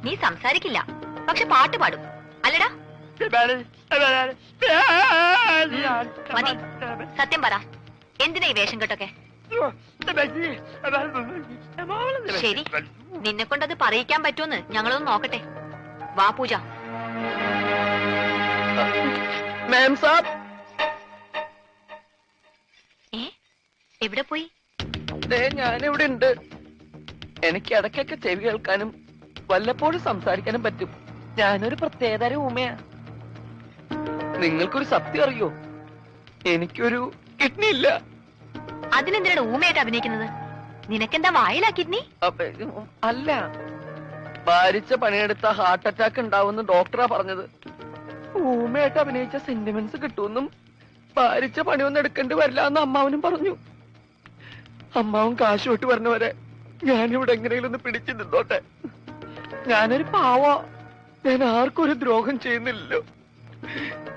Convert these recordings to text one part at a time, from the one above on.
നീ സംസാരിക്കില്ല, പക്ഷെ പാട്ട് പാടും അല്ലടാ? മതി, സത്യം പറ, എന്തിനാ ഈ വേഷം കെട്ടൊക്കെ? ശരി, നിന്നെ കൊണ്ടത് പറയിക്കാൻ പറ്റുമെന്ന് ഞങ്ങളൊന്ന് നോക്കട്ടെ. വാ പൂജ. എവിടെ പോയി? ഞാനിവിടെ ഉണ്ട്. എനിക്ക് ഇടയ്ക്കൊക്കെ ചെവി കേൾക്കാനും വല്ലപ്പോഴും സംസാരിക്കാനും പറ്റും. ഞാനൊരു പ്രത്യേകതരം ഊമയാ. നിങ്ങൾക്കൊരു സത്യം അറിയോ? എനിക്കൊരു കിഡ്നി ഇല്ല. അതിനെന്തിനാണ് ഊമയായിട്ട് അഭിനയിക്കുന്നത്? നിനക്കെന്താ വായിലാ കിഡ്നി? അല്ല, ഭാരിച്ച പണിയെടുത്ത ഹാർട്ട് അറ്റാക്ക് ഉണ്ടാവുമെന്ന് ഡോക്ടറാ പറഞ്ഞത്. ഊമയായിട്ട് അഭിനയിച്ച സെന്റിമെന്റ്സ് കിട്ടുമെന്നും ഭാരിച്ച പണിയൊന്നും എടുക്കേണ്ടി വരില്ല എന്ന് അമ്മാവനും പറഞ്ഞു. അമ്മാവും കാശ് വിട്ട് പറഞ്ഞവരെ ഞാനിവിടെ എങ്ങനെയെങ്കിലും ഒന്ന് പിടിച്ചു നിന്നോട്ടെ. ഞാനൊരു പാവോ, ഞാൻ ആർക്കും ഒരു ദ്രോഹം ചെയ്യുന്നില്ലല്ലോ.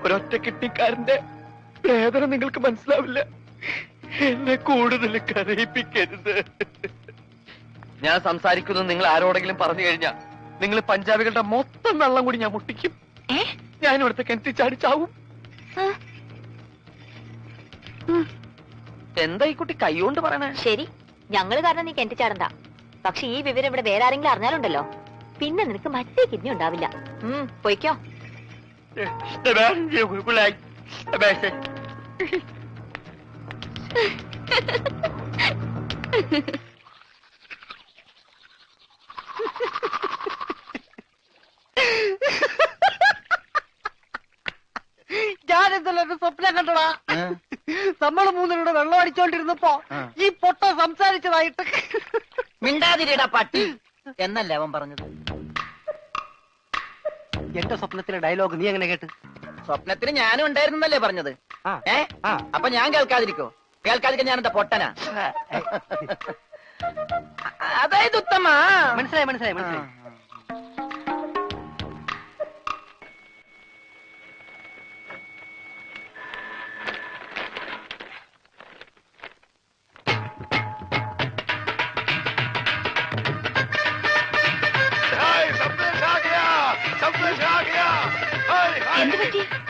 ഒരൊറ്റ കിഡ്നിക്കാരന്റെ വേദന നിങ്ങൾക്ക് മനസ്സിലാവില്ല. എന്നെ കൂടുതൽ കരയിപ്പിക്കരുത്. ഞാൻ സംസാരിക്കുന്നത് നിങ്ങൾ ആരോടെങ്കിലും പറഞ്ഞു കഴിഞ്ഞാ നിങ്ങൾ പഞ്ചാബികളുടെ മൊത്തം വെള്ളം കൂടി ഞാൻ മുട്ടിക്കും. ഞാൻ ഇവിടുത്തെ കിണറ്റി ചാടി ചാവും. എന്താ ഈ കുട്ടി കൈകൊണ്ട് പറയണേ? ശരി, ഞങ്ങള് കാരണം നീ കിണറ്റി ചാടണ്ട. പക്ഷെ ഈ വിവരം ഇവിടെ വേറെ ആരെങ്കിലും അറിഞ്ഞാലുണ്ടല്ലോ, പിന്നെ നിനക്ക് മറ്റേ കിഡ്നി ഉണ്ടാവില്ല. പൊയ്ക്കോ. ഞാനെന്തല്ലോ സ്വപ്നം കണ്ടടാ. നമ്മള് മൂന്നിലൂടെ വെള്ളം അടിച്ചോണ്ടിരുന്നപ്പോ ഈ പൊട്ട സംസാരിച്ചതായിട്ട്. മിണ്ടാതിരിടാ പട്ടി എന്നല്ലേ അവൻ പറഞ്ഞത്. എന്റെ സ്വപ്നത്തിലെ ഡയലോഗ് നീ എങ്ങനെ കേട്ട്? സ്വപ്നത്തിന് ഞാനും ഉണ്ടായിരുന്നല്ലേ പറഞ്ഞത്. അപ്പൊ ഞാൻ കേൾക്കാതിരിക്കോ? കേൾക്കാതിരിക്കാൻ ഞാനെന്താ പൊട്ടനാ? അതായത് ഉത്തമ. മനസ്സിലായി മനസ്സിലായി മനസ്സിലായി.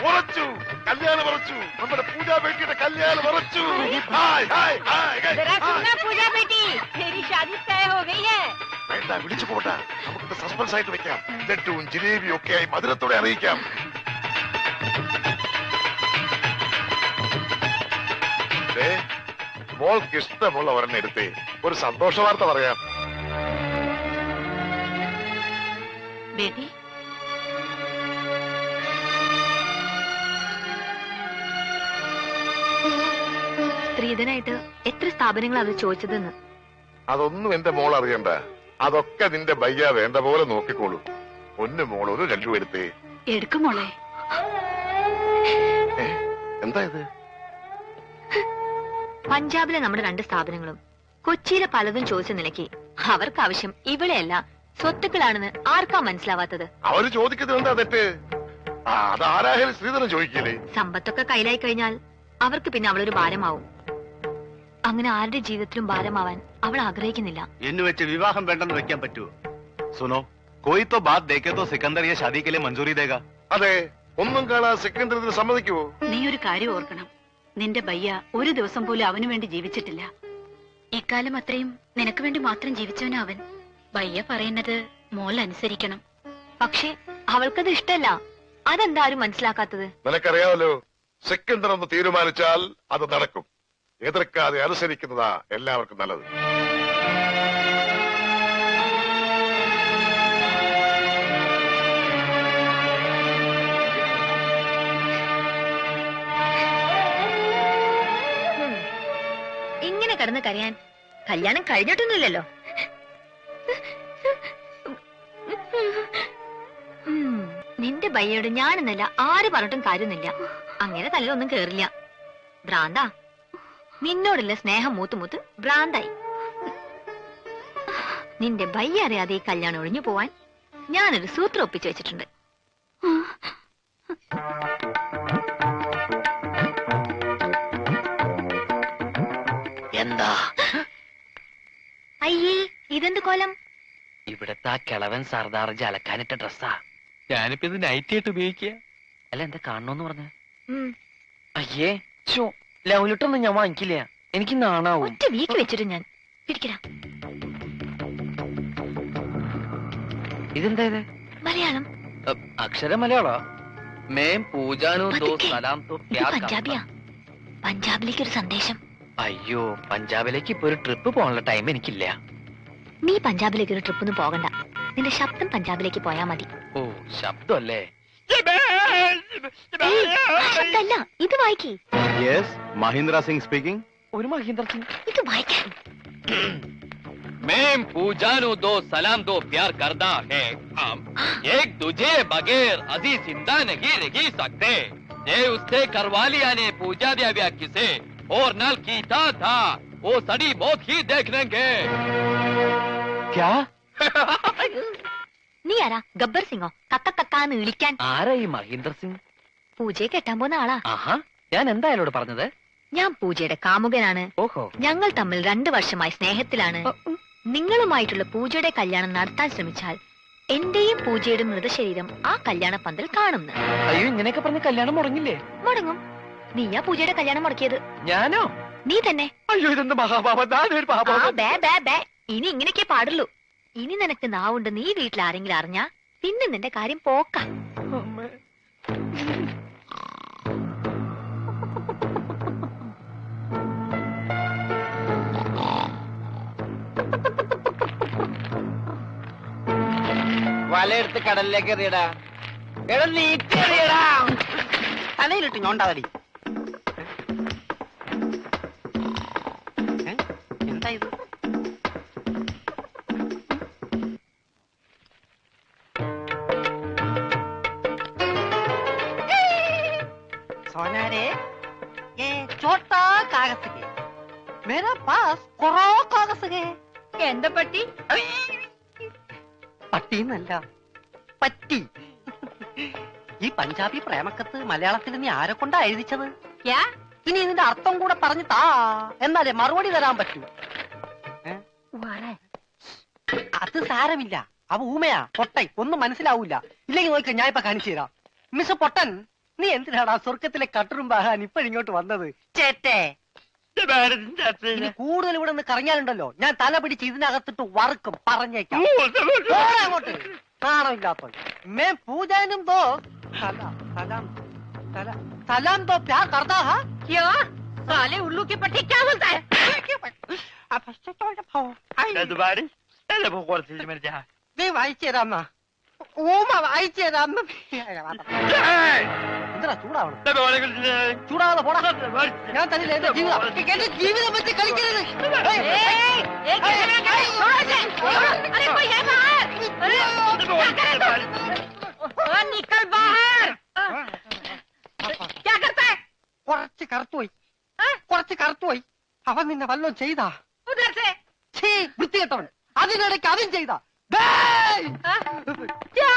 ഉറച്ചു, കല്യാണം ഉറച്ചു. നമ്മുടെ പൂജാ ബേട്ടിയുടെ കല്യാണം ഉറച്ചു. വേണ്ട, വിളിച്ചു പോട്ടാ. നമുക്ക് സസ്പെൻസ് ആയിട്ട് വെക്കാം. ലഡ്ഡുവും ജിലേബിയും ഒക്കെ ആയി മധുരത്തോടെ അറിയിക്കാം. മോൾക്ക് ഇഷ്ടമുള്ള ഒരെണ്ണം എടുത്തേ ഒരു സന്തോഷ വാർത്ത പറയാം. ബേട്ടി, സ്ത്രീധനായിട്ട് എത്ര സ്ഥാപനങ്ങൾ അത് ചോദിച്ചതെന്ന്. അതൊന്നും എന്റെ മോൾ അറിയണ്ട. അതൊക്കെ നിന്റെ ബയ്യ വേണ്ട പോലെ നോക്കിക്കോളൂ. ഒന്ന് മോൾ ഒരു ലഡ്ഡു എടുത്തേ. എടുക്കും മോളെ. എന്താ ഇത്? പഞ്ചാബിലെ നമ്മുടെ 2 സ്ഥാപനങ്ങളും കൊച്ചിയിലെ പലതും ചോദിച്ച നിലയ്ക്ക് അവർക്ക് ആവശ്യം ഇവിടെയല്ല സ്വത്തുക്കളാണെന്ന് ആർക്കാ മനസ്സിലാവാത്തത്? അവര് ചോദിക്കുന്നത് എന്താ തെറ്റ്? അതാരായാലും സ്ത്രീധനം ചോദിക്കില്ലേ? സമ്പത്തൊക്കെ കയ്യിലായി കഴിഞ്ഞാൽ അവർക്ക് പിന്നെ അവളൊരു ഭാരമാവും. അങ്ങനെ ആരുടെ ജീവിതത്തിലും ഭാരമാവാൻ അവൾ ആഗ്രഹിക്കുന്നില്ല. എന്ന് വെച്ച് വിവാഹം വേണ്ടെന്ന് വെക്കാൻ പറ്റുമോ? സുനോ, കോയി തോ ബാത് ദേഖേ തോ സിക്കന്ദർ യെ ഷാദി കെ ലിയെ മഞ്ജൂരി ദേഗാ. അതെ, ഒന്നും കാണാൻ സിക്കന്ദർ ഇതിന് സമ്മതിക്കുമോ? നീ ഒരു കാര്യം ഓർക്കണം. നിന്റെ ബയ്യ ഒരു ദിവസം പോലും അവന് വേണ്ടി ജീവിച്ചിട്ടില്ല. ഇക്കാലം അത്രയും നിനക്ക് വേണ്ടി മാത്രം ജീവിച്ചവനാ അവൻ. ബയ്യ പറയുന്നത് മോൾ അനുസരിക്കണം. പക്ഷെ അവൾക്കത് ഇഷ്ടല്ല. അതെന്താരും മനസ്സിലാക്കാത്തത്? നിനക്കറിയാമല്ലോ, സിക്കന്ദർ ഒന്ന് തീരുമാനിച്ചാൽ അത് നടക്കും. എതിർക്കാതെ അനുസരിക്കുന്നതാ എല്ലാവർക്കും നല്ലത്. ഇങ്ങനെ കിടന്ന് കരയാൻ കല്യാണം കഴിഞ്ഞിട്ടൊന്നുമില്ലല്ലോ. നിന്റെ ബയ്യോട് ഞാനെന്നല്ല ആര് പറഞ്ഞിട്ടും കാര്യമൊന്നുമില്ല. അങ്ങനെ തല്ലൊന്നും കേറില്ല. ഭ്രാന്താ. നിന്നോടുള്ള സ്നേഹം മൂത്ത് ഭ്രാന്തായി. നിന്റെ ബയ്യ അറിയാതെ ഈ കല്യാണം ഒഴിഞ്ഞു പോവാൻ ഞാനൊരു സൂത്രം ഒപ്പിച്ചു വെച്ചിട്ടുണ്ട്. എന്താ അയ്യേ ഇതെന്ത് കോലം? ഇവിടത്തെ ആ കിളവൻ സർദാർജി അലക്കാനിട്ട ഡ്രസ്സാ. ഞാനിപ്പോ ഇത് നൈറ്റ് ആയിട്ട് ഉപയോഗിക്കുക. അല്ല എന്താ കാണണോന്ന് പറഞ്ഞ? ഉം. അയ്യേ ചോ, ലൗലിട്ടൊന്നും ഞാൻ വാങ്ങിക്കില്ല, എനിക്ക് നാണാവും. ഒറ്റ വീക്ക് വെച്ചിട്ട് ഞാൻ പിടിക്കടാ. ഇതെന്താ ഇത്? മലയാളം. അക്ഷര മലയാളോ? മേം പൂജാനോ ദോ പതുക്കെ. സലാം തോ ഇത് പ്യാർ പഞ്ചാബിയാ. പഞ്ചാബിലേക്ക് ഒരു സന്ദേശം. അയ്യോ, പഞ്ചാബിലേക്ക് ഇപ്പൊ ഒരു ട്രിപ്പ് പോകാനുള്ള ടൈം എനിക്കില്ല. നീ പഞ്ചാബിലേക്ക് ഒരു ട്രിപ്പൊന്നും പോകണ്ട. നിന്റെ ശബ്ദം പഞ്ചാബിലേക്ക് പോയാ മതി. ഓ, ശബ്ദമല്ലേ? ഏയ്, ആ ശബ്ദമല്ല, ഇത് വായിക്കേ. Yes, Mahindra Singh speaking. ഒരു മഹീന്ദ്ര സിംഗ്. ഇത് വായിക്കാൻ. मैं पूजानु दो सलाम दो प्यार करता है हम एक दूजे बगैर अजी जिंदा नहीं रह सकते ये उससे करवा लिया ने पूजा दिया व्या किसे और नल कीता था वो सड़ी मौत ही देख लेंगे क्या നീ ആരാ? ഗബ്ബർ സിംഗോ? കക്ക കക്കാന്ന് വിളിക്കാൻ. ആരാ ഈ മഹീന്ദ്ര സിംഗ്? പൂജയെ കെട്ടാൻ പോന്ന ആളാ. ആഹാ, ഞാൻ എന്താ അയാളോട് പറഞ്ഞത്? ഞാൻ പൂജയുടെ കാമുകനാണ്. ഓഹോ, ഞങ്ങൾ തമ്മിൽ 2 വർഷമായി സ്നേഹത്തിലാണ്. നിങ്ങളുമായിട്ടുള്ള പൂജയുടെ കല്യാണം നടത്താൻ ശ്രമിച്ചാൽ എന്റെയും പൂജയുടെ മൃതശരീരം ആ കല്യാണ പന്തൽ കാണുന്നു. അയ്യോ, ഇങ്ങനെയൊക്കെ പറഞ്ഞ കല്യാണം മുടങ്ങില്ലേ? മുടങ്ങും. നീയാ പൂജയുടെ കല്യാണം മുടക്കിയത്. ഞാനോ? നീ തന്നെ. അയ്യോ, ഇതെന്ത് മഹാപാപം! ആ, ബേ ബേ ബേ. ഇനി ഇങ്ങനെയൊക്കെ പാടുള്ളൂ. ഇനി നിനക്ക് നാവുണ്ട്. നീ വീട്ടിൽ ആരെങ്കിലും അറിഞ്ഞാ പിന്നെ നിന്റെ കാര്യം പോക്ക. വലയെടുത്ത് കടലിലേക്ക് എറിയടാ. എടാ നീട്ടി എറിയടാ. തലയിലിട്ട് ഞോണ്ടാതടി. എന്താ ഇത്? सोनारे ये छोटा कागज है मेरा पास कोरा कागज है എന്താ പറ്റി? പട്ടിന്നല്ല, പറ്റി. ഈ പഞ്ചാബി പ്രേമക്കത്ത് മലയാളത്തിൽ നീ ആരെ കൊണ്ടാ എഴുതിച്ചത്? ഇനി ഇതിന്റെ അർത്ഥം കൂടെ പറഞ്ഞു താ, എന്നാലേ മറുപടി തരാൻ പറ്റൂ. അത് സാരമില്ല, അവ ഊമയാ, പൊട്ടൻ, ഒന്നും മനസ്സിലാവൂല. ഇല്ലെങ്കിൽ നോക്ക, ഞാൻ ഇപ്പൊ കാണിച്ചു തരാം. മിസ് പൊട്ടൻ, നീ എന്തിനാടാ സ്വർഗത്തിലെ കട്ടറുമ്പാകാൻ ഇപ്പോഴിങ്ങോട്ട് വന്നത്? ചേട്ടേ, ഇനി കൂടുതൽ ഇവിടെ നിന്ന് കറങ്ങിയാലുണ്ടല്ലോ ഞാൻ തല പിടിച്ച് ഇതിനകത്തിട്ട് വറുക്കും, പറഞ്ഞേക്കാം. പോടാ അങ്ങോട്ട്, കാണമില്ലാത്ത. മേ പൂജാനും ദോ സലാം സലാം സലാം ദോ പ്യാർ കർത്താ ഹാ. क्या साले उल्लू की पट्टी क्या बोलता है? നീ വായിച്ചു തരാന്ന ഊമ, വായിച്ചു തരാന്ന. എന്താ ചൂടാവണം? ചൂടാവാതെ പോടാ. ഞാൻ തന്നില്ല എന്റെ ജീവിതം. എന്റെ ജീവിതം വെച്ച് കളിക്കരുത്. निकल बाहर. क्या करता है? കുറച്ച് കറുത്തുപോയി, കുറച്ച് കറുത്തുപോയി. അവൻ നിന്നെ വല്ലതും ചെയ്താ? उधर से. വൃത്തികെട്ടവൻ. അതിനിടയ്ക്ക് അതും ചെയ്താ? क्या